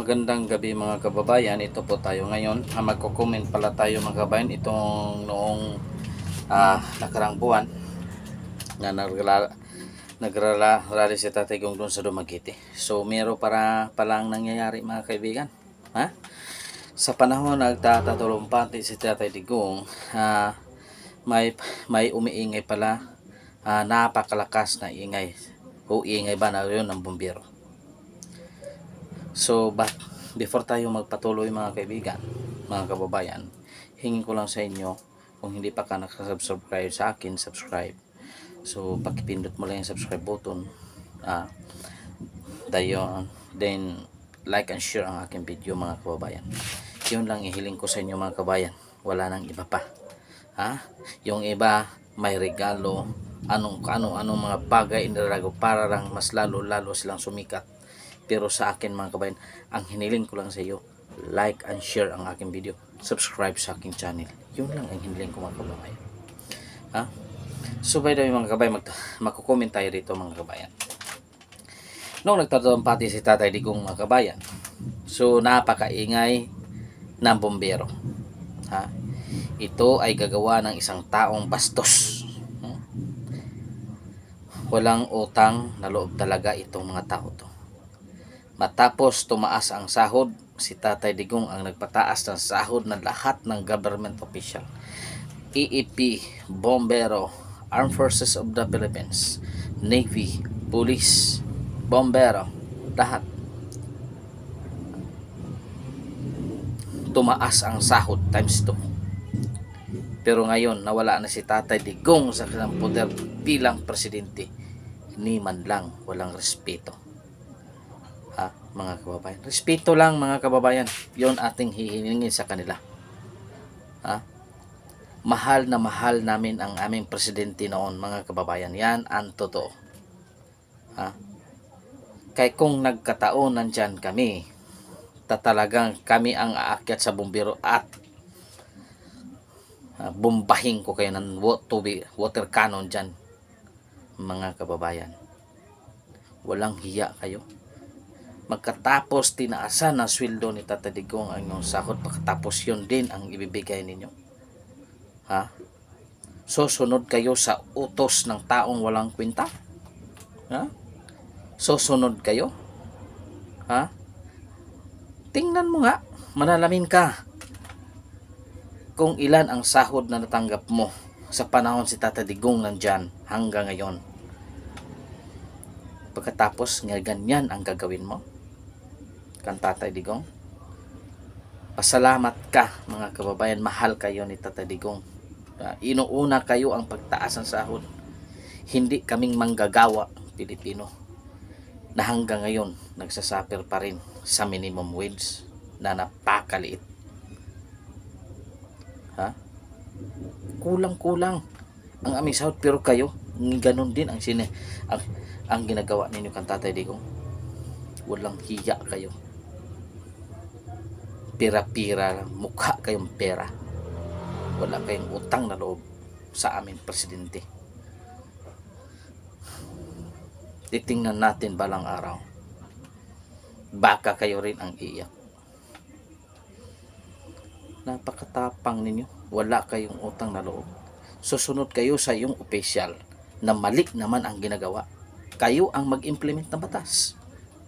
Magandang gabi mga kababayan. Ito po tayo ngayon. Magko-comment pala tayo mga kababayan itong noong nakarang buwan na nagrarally si Tatay Gong doon sa Dumaguete. So meron para palang nangyayari mga kaibigan. Ha? Sa panahon nagtatatalumpati si Tatay Digong, may umiingay pala, napakalakas na ingay. O ingay ba na yun ng bumbero? So, before tayo magpatuloy mga kaibigan, mga kababayan, hingin ko lang sa inyo, kung hindi pa ka nakasubscribe sa akin, subscribe. So, pakipindot mo lang yung subscribe button. Then, like and share ang aking video mga kababayan. Yun lang ihiling ko sa inyo mga kababayan. Wala nang iba pa. Yung iba, may regalo, anong mga bagay inilarago para lang mas lalo silang sumikat. Pero sa akin mga kabayan, ang hiniling ko lang sa iyo, like and share ang aking video, subscribe sa aking channel. Yun lang ang hiniling ko mga kabayan. So by the way mga kabayan, magko-comment tayo dito mga kabayan. Noong nagtatampati si Tatay Digong mga kabayan, so napakaingay ng bombero. Ito ay gagawa ng isang taong bastos. Walang utang na loob talaga itong mga tao to. Matapos tumaas ang sahod, si Tatay Digong ang nagpataas ng sahod ng lahat ng government official. EEP, Bombero, Armed Forces of the Philippines, Navy, Police, Bombero, lahat. Tumaas ang sahod times 2. Pero ngayon, nawala na si Tatay Digong sa kanyang poder bilang presidente. Ni man lang walang respeto. Mga kababayan, respeto lang mga kababayan, yon ating hihingin sa kanila. Mahal na mahal namin ang aming presidente noon mga kababayan, yan ang totoo. Kaya kung nagkataon nandyan kami, talagang kami ang aakyat sa bumbero at bombahin ko kayo ng water cannon dyan mga kababayan. Walang hiya kayo. Magkatapos tinaasan ng sweldo ni Tatay Digong ang inyong sahod, pagkatapos yun din ang ibibigay ninyo. Susunod kayo sa utos ng taong walang kwenta? Susunod kayo? Tingnan mo nga, manalamin ka kung ilan ang sahod na natanggap mo sa panahon si Tatay Digong nandyan hanggang ngayon. Pagkatapos nga ganyan ang gagawin mo kan Tatay Digong, pasalamat ka mga kababayan, mahal kayo ni Tatay Digong. Inuuna kayo ang pagtaas ng sahod. Hindi kaming manggagawa Pilipino na hanggang ngayon nagsasuffer pa rin sa minimum wage na napakaliit. Kulang-kulang ang aming sahod, pero kayo ganun din ang ginagawa ninyo kan Tatay Digong. Walang hiya kayo. Pira-pira lang, mukha kayong pera. Wala kayong utang na loob sa aming presidente. Titingnan natin balang araw, baka kayo rin ang iiyak. Napakatapang ninyo, wala kayong utang na loob. Susunod kayo sa iyong opisyal na mali naman ang ginagawa. Kayo ang mag-implement ng batas,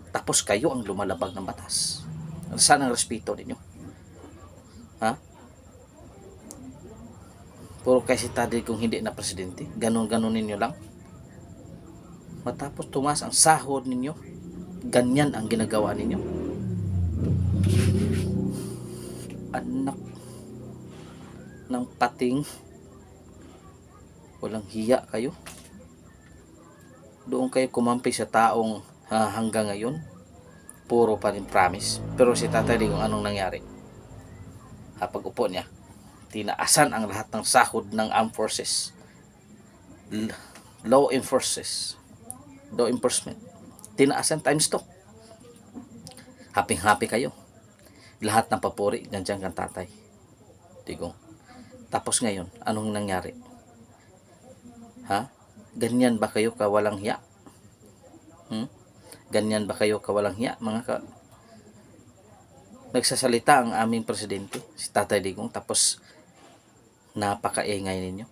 tapos kayo ang lumalabag ng batas. Saan ang respeto ninyo? Puro kay si Tatay kung hindi na presidente, ganun ninyo lang. Matapos tumaas ang sahod ninyo, ganyan ang ginagawa ninyo. Anak ng pating, walang hiya kayo. Doon kayo kumampi sa taong hanggang ngayon puro pa rin promise. Pero si Tatay Digong, anong nangyari? Pag upo niya, tinaasan ang lahat ng sahod ng armed forces, law enforcement, tinaasan times 2. Happy kayo. Lahat ng papuri nandiyan kang Tatay Digong. Tapos ngayon, anong nangyari? Ganyan ba kayo kawalang hiya? Ganyan ba kayo kawalang hiya mga nagsasalita ang aming presidente, si Tatay Digong, tapos napakaingay ninyo.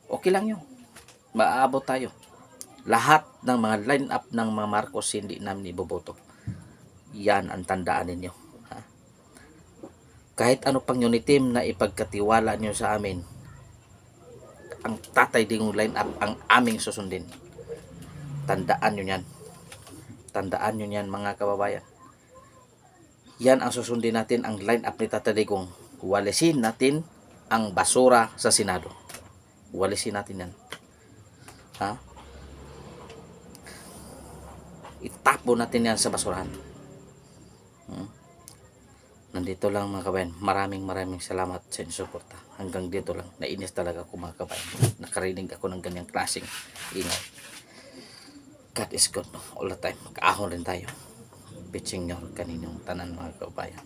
Okay lang yun. Maaabot tayo. Lahat ng mga line up ng mga Marcos hindi namin iboboto. Yan ang tandaan ninyo. Ha? Kahit ano pang unitim na ipagkatiwala nyo sa amin, ang Tatay Digong line up ang aming susundin. Tandaan nyo yan. Tandaan nyo yan mga kababayan. Yan ang susundin natin, ang line up ni Tatay Digong. Walisin natin ang basura sa Senado. Walisin natin yan. Ha? Itapo natin yan sa basurahan. Nandito lang mga kabayan. Maraming salamat sa inyong suporta. Hanggang dito lang. Nainis talaga ako mga kabayan. Nakarinig ako ng ganyang klaseng ingay. God is good all the time. Mag-ahon rin tayo. Bitching nyo kaninyong tanan mga kabayan.